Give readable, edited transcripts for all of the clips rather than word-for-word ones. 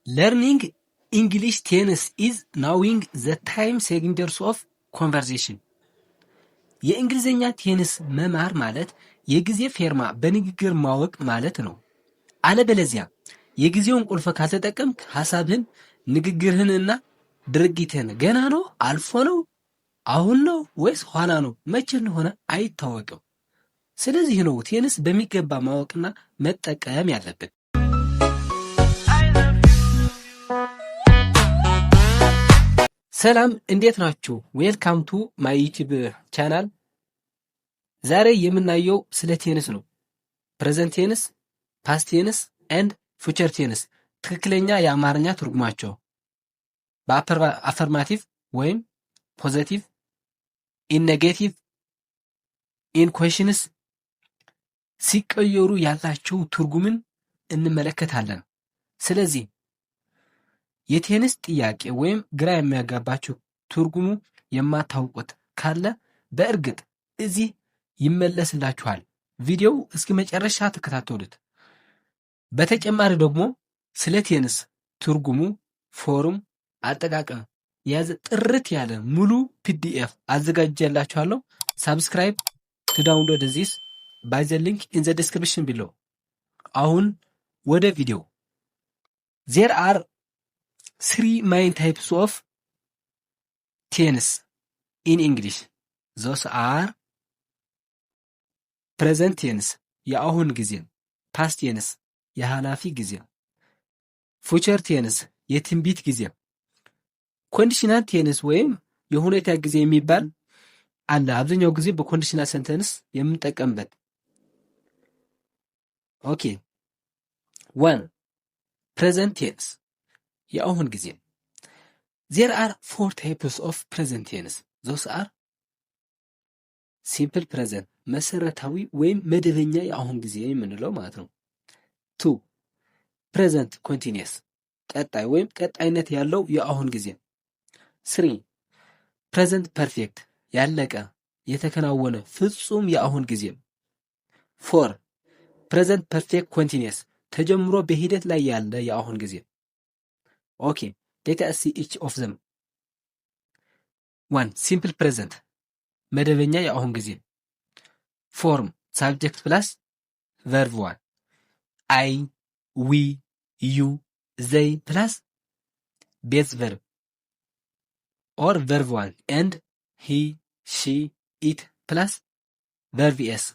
Learning English tense is knowing the time seconds of conversation. የእንግሊዝኛ ቴንስ መማር ማለት የጊዜ ፌርማ በንግግር ማወቅ ማለት ነው። አለበለዚያ የጊዜውን ቁልፍ ካልተጠቀምክ ሐሳብህን፣ ንግግርህንና ድርጊትህን ገና ነው፣ አልፎ ነው፣ አሁን ነው ወይስ ኋላ ነው፣ መቼ እንደሆነ አይታወቅም። ስለዚህ ነው ቴንስ በሚገባ ማወቅና መጠቀም ያለብን። ሰላም እንዴት ናችሁ? ዌልካም ቱ ማይ ዩቲዩብ ቻናል። ዛሬ የምናየው ስለ ቴንስ ነው። ፕሬዘንት ቴንስ፣ ፓስት ቴንስ ኤንድ ፉቸር ቴንስ ትክክለኛ የአማርኛ ትርጉማቸው በአፈርማቲቭ ወይም ፖዘቲቭ፣ ኢን ኔጌቲቭ፣ ኢን ኩዌሽንስ ሲቀየሩ ያላቸው ትርጉምን እንመለከታለን። ስለዚህ የቴንስ ጥያቄ ወይም ግራ የሚያጋባችሁ ትርጉሙ የማታውቁት ካለ በእርግጥ እዚህ ይመለስላችኋል። ቪዲዮው እስከ መጨረሻ ተከታተሉት። በተጨማሪ ደግሞ ስለ ቴንስ ትርጉሙ፣ ፎርም፣ አጠቃቀም የያዘ ጥርት ያለ ሙሉ ፒዲኤፍ አዘጋጅላችኋለሁ። ሳብስክራይብ ቱ ዳውንሎድ ዚስ ባይ ዘ ሊንክ ኢን ዘ ዲስክሪፕሽን ቢሎ። አሁን ወደ ቪዲዮ። ዜር አር 3 main types of tense in English. Those are present tense የአሁን ጊዜ፣ past tense የኃላፊ ጊዜ፣ future tense የትንቢት ጊዜ፣ conditional tense ወይም የሁኔታ ጊዜ የሚባል አለ። አብዛኛው ጊዜ በኮንዲሽናል ሰንተንስ የምንጠቀምበት። ኦኬ 1 present tense የአሁን ጊዜ። There are 4 types of present tense. Those are simple present መሰረታዊ ወይም መደበኛ የአሁን ጊዜ የምንለው ማለት ነው። 2 present continuous ቀጣይ ወይም ቀጣይነት ያለው የአሁን ጊዜ። 3 present perfect ያለቀ የተከናወነ ፍጹም የአሁን ጊዜ። 4 present perfect continuous ተጀምሮ በሂደት ላይ ያለ የአሁን ጊዜ። Okay, let us see each of them. 1 simple present መደበኛ የአሁን ጊዜ። form subject plus verb 1 I, we, you, they plus base verb or verb 1 and he, she, it plus verb s.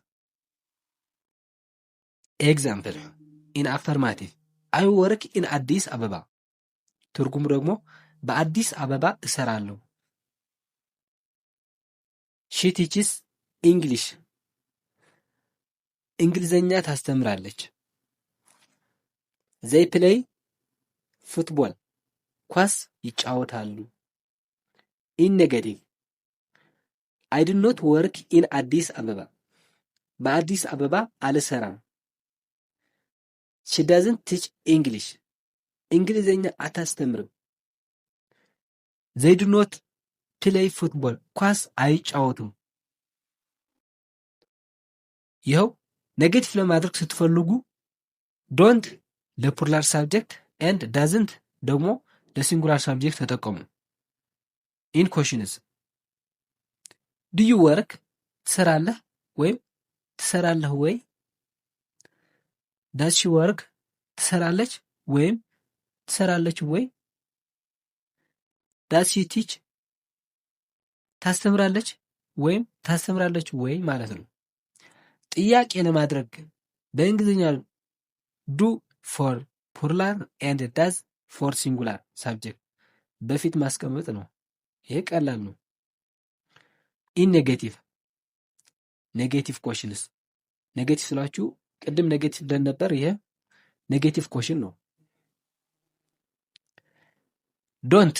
Example in affirmative I work in Addis Ababa. ትርጉሙ ደግሞ በአዲስ አበባ እሰራለሁ። she teaches English እንግሊዘኛ ታስተምራለች። they play football ኳስ ይጫወታሉ። in negative I do not work in Addis Ababa በአዲስ አበባ አልሰራም። she doesn't teach English እንግሊዘኛ አታስተምርም። they do not play football ኳስ አይጫወቱም። ይኸው ኔጌቲቭ ለማድረግ ስትፈልጉ ዶንት ለፕሉራል ሳብጀክት ኤንድ ዳዝንት ደግሞ ለሲንጉላር ሳብጀክት ተጠቀሙ። ኢን ኩዌሽንስ ዱ ዩ ወርክ ትሰራለህ ወይም ትሰራለህ ወይ። ዳዝ ሺ ወርክ ትሰራለች ወይም ትሰራለች ወይ። ዳዝ ሺ ቲች ታስተምራለች ወይም ታስተምራለች ወይ ማለት ነው። ጥያቄ ለማድረግ በእንግሊዝኛ ዱ ፎር ፕሉራል ኤንድ ዳዝ ፎር ሲንጉላር ሳብጀክት በፊት ማስቀመጥ ነው። ይሄ ቀላል ነው። ኢን ኔጌቲቭ ኔጌቲቭ ኩዌሽንስ ኔጌቲቭ ስላችሁ ቅድም ኔጌቲቭ ብለን ነበር። ይሄ ኔጌቲቭ ኩዌሽን ነው። ዶንት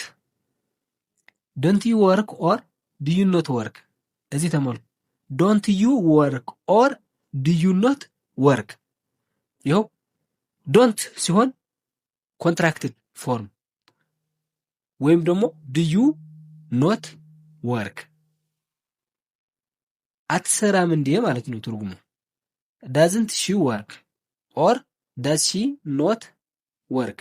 ዩ ወርክ ኦር ዱ ዩ ኖት ወርክ። እዚህ ተመልኩ። ዶንት ዩ ወርክ ኦር ዱ ዩ ኖት ወርክ። ይኸው ዶንት ሲሆን ኮንትራክትድ ፎርም ወይም ደግሞ ዱ ዩ ኖት ወርክ አትሰራም እንዴ ማለት ነው ትርጉሙ። ዳዝንት ሺ ወርክ ኦር ዳዝ ሺ ኖት ወርክ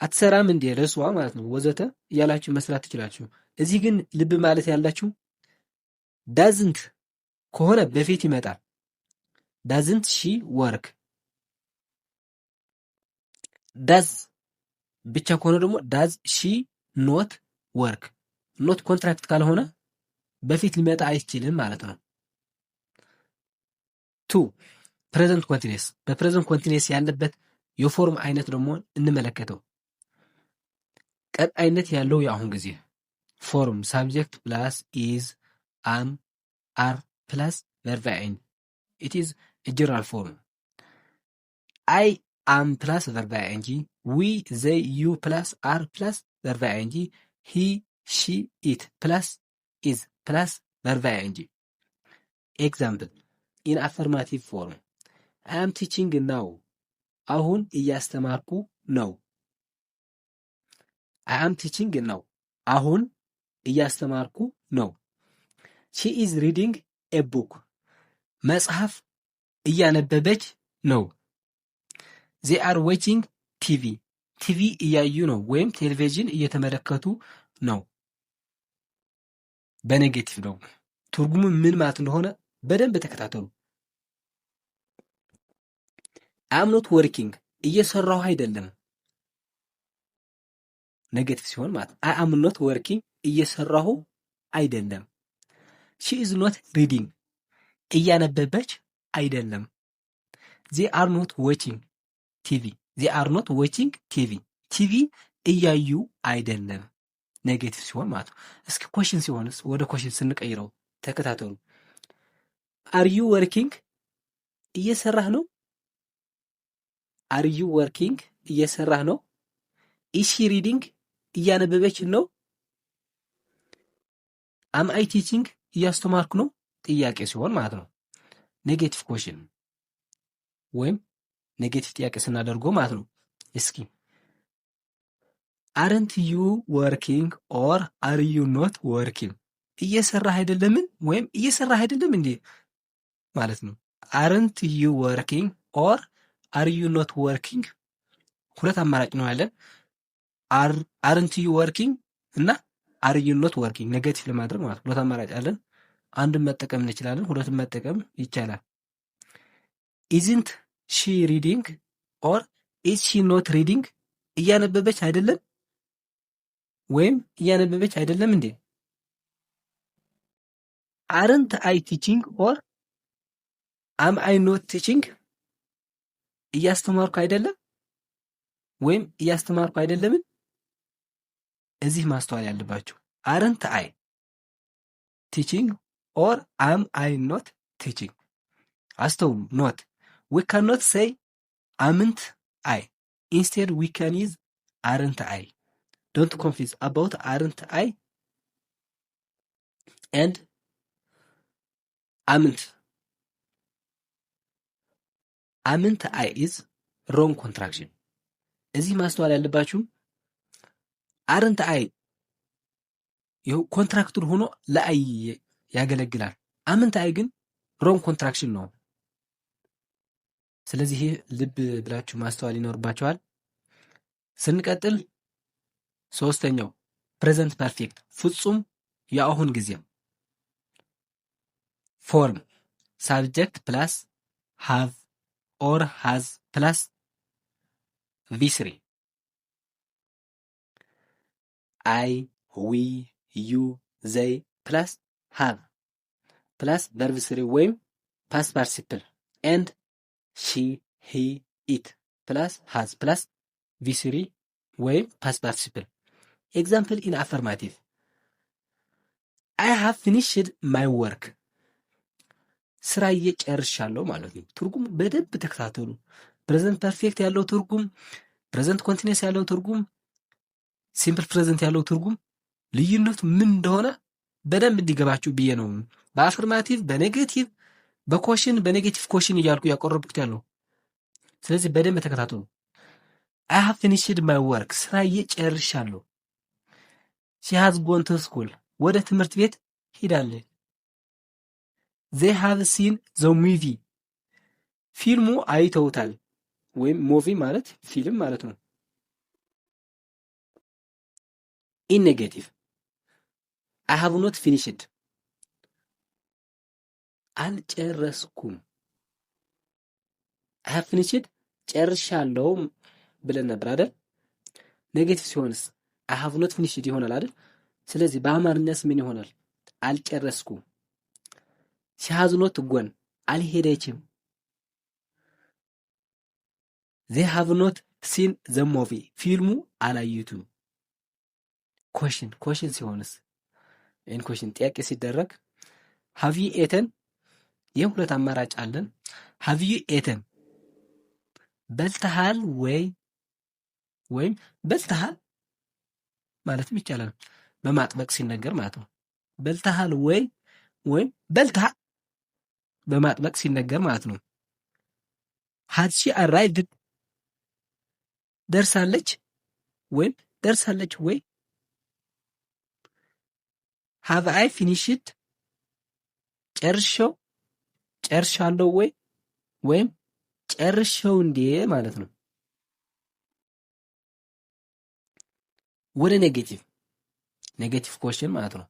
አትሰራም እንዴ ርዕሷ ማለት ነው ወዘተ እያላችሁ መስራት ትችላችሁ። እዚህ ግን ልብ ማለት ያላችሁ ዳዝንት ከሆነ በፊት ይመጣል። ዳዝንት ሺ ወርክ። ዳዝ ብቻ ከሆነ ደግሞ ዳዝ ሺ ኖት ወርክ። ኖት ኮንትራክት ካልሆነ በፊት ሊመጣ አይችልም ማለት ነው። ቱ ፕሬዘንት ኮንቲኒየስ። በፕሬዘንት ኮንቲኒየስ ያለበት የፎርም አይነት ደግሞ እንመለከተው። ቀጣይነት ያለው የአሁን ጊዜ ፎርም ሳብጀክት ፕላስ ኢዝ አም አር ፕላስ ቨርብ አይን ኢት ኢዝ ጀነራል ፎርም። አይ አም ፕላስ ቨርብ አይንጂ፣ ዊ ዘይ ዩ ፕላስ አር ፕላስ ቨርብ አይንጂ፣ ሂ ሺ ኢት ፕላስ ኢዝ ፕላስ ቨርብ አይንጂ። ኤግዛምፕል ኢን አፈርማቲቭ ፎርም አይ አም ቲቺንግ ናው፣ አሁን እያስተማርኩ ነው። አይ አም ቲቺንግ ናው፣ አሁን እያስተማርኩ ነው። ሺ ኢዝ ሪዲንግ ኤ ቡክ፣ መጽሐፍ እያነበበች ነው። ዜ አር ዌቺንግ ቲቪ፣ ቲቪ እያዩ ነው ወይም ቴሌቪዥን እየተመለከቱ ነው። በኔጌቲቭ ነው። ትርጉሙ ምን ማለት እንደሆነ በደንብ ተከታተሉ። አም ኖት ወርኪንግ፣ እየሰራሁ አይደለም። ኔጌቲቭ ሲሆን ማለት አይ አም ኖት ወርኪንግ፣ እየሰራሁ አይደለም። ሺ ኢዝ ኖት ሪዲንግ፣ እያነበበች አይደለም። ዜ አር ኖት ዌቺንግ ቲቪ፣ ዜ አር ኖት ዌቺንግ ቲቪ፣ ቲቪ እያዩ አይደለም። ኔጌቲቭ ሲሆን ማለት ነው። እስኪ ኮሽን ሲሆንስ ወደ ኮሽን ስንቀይረው ተከታተሉ። አር ዩ ወርኪንግ፣ እየሰራህ ነው። አር ዩ ወርኪንግ፣ እየሰራህ ነው። ኢዝ ሺ ሪዲንግ፣ እያነበበች ነው። አም አይ ቲቺንግ፣ እያስተማርኩ ነው። ጥያቄ ሲሆን ማለት ነው። ኔጌቲቭ ኮሽን ወይም ኔጌቲቭ ጥያቄ ስናደርገው ማለት ነው። እስኪ አረንት ዩ ወርኪንግ ኦር አር ዩ ኖት ወርኪንግ፣ እየሰራህ አይደለምን ወይም እየሰራህ አይደለም እንዴ ማለት ነው። አረንት ዩ ወርኪንግ ኦር አር ዩ ኖት ወርኪንግ፣ ሁለት አማራጭ ነው ያለን። አረንት ዩ ወርኪንግ እና አር ዩ ኖት ወርኪንግ ኔጌቲቭ ለማድረግ ማለት ሁለት አማራጭ አለን። አንዱን መጠቀም እንችላለን፣ ሁለቱን መጠቀም ይቻላል። ኢዝንት ሺ ሪዲንግ ኦር ኢዝ ሺ ኖት ሪዲንግ፣ እያነበበች አይደለም ወይም እያነበበች አይደለም እንዴ። አረንት አይ ቲቺንግ ኦር አም አይ ኖት ቲቺንግ፣ እያስተማርኩ አይደለም ወይም እያስተማርኩ አይደለምን። እዚህ ማስተዋል ያለባችሁ አረንት አይ ቲቺንግ ኦር አም አይ ኖት ቲቺንግ። አስተውሉ። ኖት we cannot say አምንት አይ, instead we can use aren't I. Don't confuse about aren't I and አምንት አይ is wrong contraction. እዚህ ማስተዋል ያለባችሁ አረንት አይ ይኸው ኮንትራክቱን ሆኖ ለአይ ያገለግላል። አምንት አይ ግን ሮንግ ኮንትራክሽን ነው። ስለዚህ ልብ ብላችሁ ማስተዋል ይኖርባችኋል። ስንቀጥል ሶስተኛው ፕሬዘንት ፐርፌክት ፍጹም የአሁን ጊዜ ፎርም ሳብጀክት ፕላስ ሃቭ ኦር ሃዝ ፕላስ ቪ3 አይ ዊ ዩ ዘይ ፕላስ ሃቭ ፕላስ ቨርብ 3 ወይም ፓስት ፓርቲሲፕል ኤንድ ሺ ሂ ኢት ፕላስ ሃዝ ፕላስ ቪ3 ወይም ፓስት ፓርቲሲፕል። ኤግዛምፕል ኢን አፈርማቲቭ አይ ሃቭ ፊኒሽድ ማይ ወርክ፣ ስራዬ ጨርሻለሁ ማለት ነው። ትርጉም በደንብ ተከታተሉ። ፕሬዘንት ፐርፌክት ያለው ትርጉም፣ ፕሬዘንት ኮንቲኒየስ ያለው ትርጉም፣ ሲምፕል ፕሬዘንት ያለው ትርጉም ልዩነቱ ምን እንደሆነ በደንብ እንዲገባችሁ ብዬ ነው። በአፈርማቲቭ በኔጌቲቭ በኮሽን በኔጌቲቭ ኮሽን እያልኩ ያቆረብኩት ያለው። ስለዚህ በደንብ ተከታተሉ። አይ ሃቭ ፊኒሽድ ማይ ወርክ፣ ስራዬ ጨርሻለሁ። ሺ ሃዝ ጎን ቱ ስኩል፣ ወደ ትምህርት ቤት ሄዳለች። ዜይ ሃቭ ሲን ዘ ሙቪ፣ ፊልሙ አይተውታል። ወይም ሙቪ ማለት ፊልም ማለት ነው። ኢን ኔጌቲቭ አይ ሃቭ ኖት ፊኒሽድ አልጨረስኩም። አይ ሃቭ ፊኒሽድ ጨርሻለሁ ብለን ነበር አይደል? ኔጌቲቭ ሲሆንስ አይ ሃቭ ኖት ፊኒሽድ ይሆናል አይደል? ስለዚህ በአማርኛስ ምን ይሆናል? አልጨረስኩም። ሺ ሃዝ ኖት ጎን አልሄደችም። ዜ ሃቭ ኖት ሲን ዘ ሙቪ ፊልሙ አላዩትም። ኮሽን ሲሆንስ ይህን ኮሽን ጥያቄ ሲደረግ ሃቭ ዩ ኤተን የሁለት አማራጭ አለን። ሃቭ ዩ ኤተን በልተሃል ወይም በልተሃል ማለትም ይቻላል በማጥበቅ ሲነገር ማለት ነው። በልተሃል ወይም በልተሃል በማጥበቅ ሲነገር ማለት ነው። ሃድ ሺ አራይቭድ ደርሳለች ወይም ደርሳለች ወይ። ሃቭ አይ ፊኒሽድ ጨርሻለሁ ወይም ጨርሼው እንዴ ማለት ነው። ወደ ኔጌቲቭ ኮሽን ማለት ነው።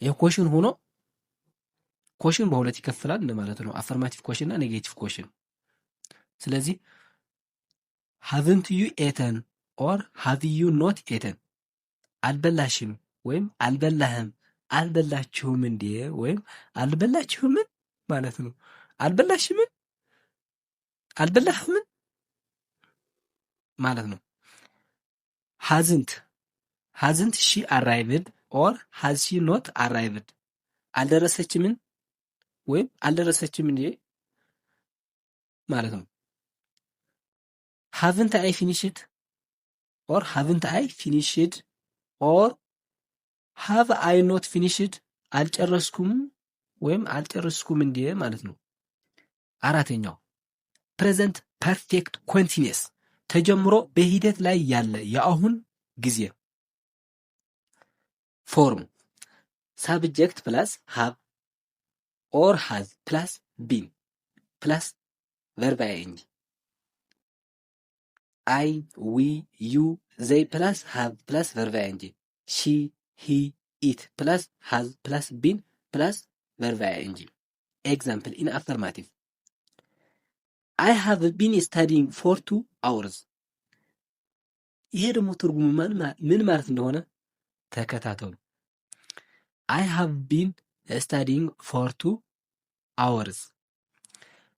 ይሄ ኮሽን ሆኖ ኮሽን በሁለት ይከፈላል እንደማለት ነው። አፈርማቲቭ ኮሽን እና ኔጌቲቭ ኮሽን። ስለዚህ haven't you eaten or have you not eaten አልበላሽም ወይም አልበላህም አልበላችሁም እንዴ ወይም አልበላችሁም ማለት ነው። አልበላሽም አልበላህም ማለት ነው። hasn't she arrived or has she not arrived አልደረሰችም ወይም አልደረሰችም እንዴ ማለት ነው። haven't I finished or haven't I finished or have I not finished አልጨረስኩም ወይም አልጨረስኩም እንዴ ማለት ነው። አራተኛው ፕሬዘንት ፐርፌክት ኮንቲኒየስ ተጀምሮ በሂደት ላይ ያለ የአሁን ጊዜ ፎርም ሳብጀክት ፕላስ have or has ፕላስ been ፕላስ verb ing I, we, you, they plus have plus verb ing she, he, it plus has plus been plus verb ing example in affirmative I have been studying for 2 hours ይሄ ደግሞ ትርጉሙ ምን ማለት እንደሆነ ተከታተሉ። I have been studying for 2 hours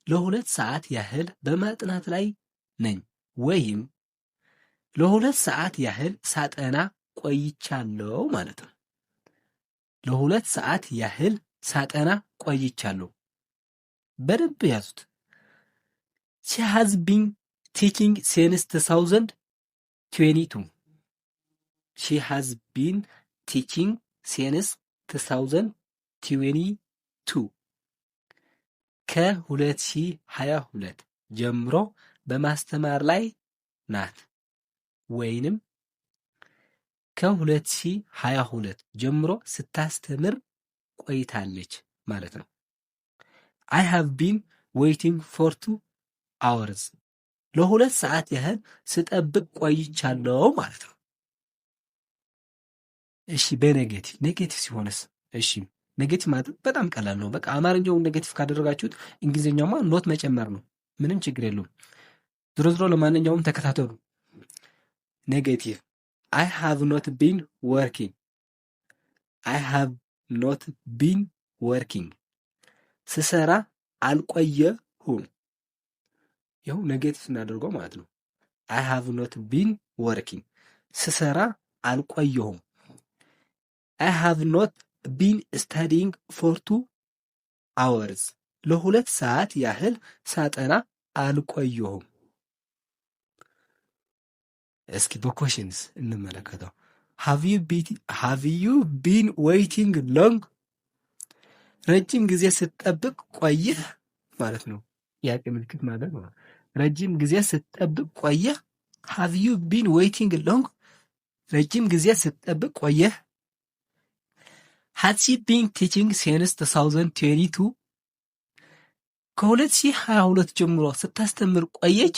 ለሁለት ሰዓት ያህል በማጥናት ላይ ነኝ ወይም ለሁለት ሰዓት ያህል ሳጠና ቆይቻለሁ ማለት ነው። ለሁለት ሰዓት ያህል ሳጠና ቆይቻለሁ። በደንብ ያዙት። She has been teaching since 2022. She has been teaching since 2022. ከ2022 ጀምሮ በማስተማር ላይ ናት ወይንም ከ2022 ጀምሮ ስታስተምር ቆይታለች ማለት ነው። I have been waiting for 2 hours ለሁለት ሰዓት ያህል ስጠብቅ ቆይቻለሁ ማለት ነው። እሺ ኔጌቲቭ ሲሆንስ? እሺ ኔጌቲቭ ማለት በጣም ቀላል ነው። በቃ አማርኛውን ኔጌቲቭ ካደረጋችሁት እንግሊዝኛውማ ኖት መጨመር ነው። ምንም ችግር የለውም። ዝሮ ለማንኛውም ተከታተሉ። ኔጌቲቭ I have not been working. I have not been working. ስሰራ አልቆየሁም። ይኸው ኔጌቲቭ እናደርገው ማለት ነው። I have not been working. ስሰራ አልቆየሁም። I have not been studying for 2 hours. ለሁለት ሰዓት ያህል ሳጠና አልቆየሁም። እስኪ በኮሽንስ እንመለከተው። have you been waiting long? ረጅም ጊዜ ስትጠብቅ ቆየህ ማለት ነው። ጥያቄ ምልክት ማለት ነው። ረጅም ጊዜ ስትጠብቅ ቆየህ። have you been waiting long? ረጅም ጊዜ ስትጠብቅ ቆየህ። has she been teaching since 2022? ከ2022 ጀምሮ ስታስተምር ቆየች።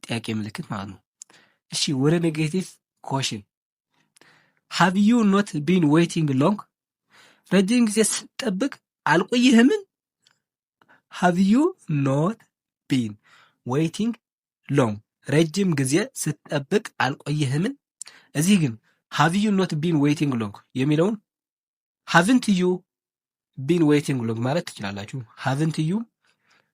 ጥያቄ ምልክት ማለት ነው። እሺ ወደ ኔጌቲቭ ኮሽን have you not been waiting long? ረጅም ጊዜ ስትጠብቅ አልቆየህምን? have you not been waiting long? ረጅም ጊዜ ስትጠብቅ አልቆየህምን? እዚህ ግን have you not been waiting long የሚለውን haven't you been waiting long ማለት ትችላላችሁ። haven't you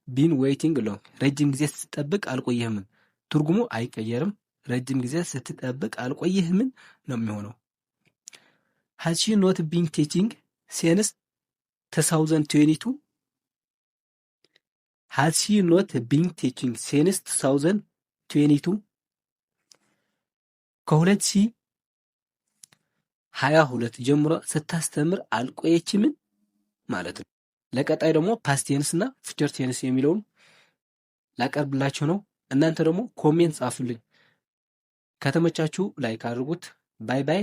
been waiting long ረጅም ጊዜ ስትጠብቅ አልቆየህምን? ትርጉሙ አይቀየርም። ረጅም ጊዜ ስትጠብቅ አልቆየህምን ነው የሚሆነው። has she not been teaching since 2022? has she not been teaching since 2022? ከ2022 ጀምሮ ስታስተምር አልቆየችምን ማለት ነው። ለቀጣይ ደግሞ ፓስት ቴንስ እና ፊውቸር ቴንስ የሚለውን ላቀርብላችሁ ነው። እናንተ ደግሞ ኮሜንት ጻፉልኝ። ከተመቻችሁ ላይክ አድርጉት። ባይ ባይ።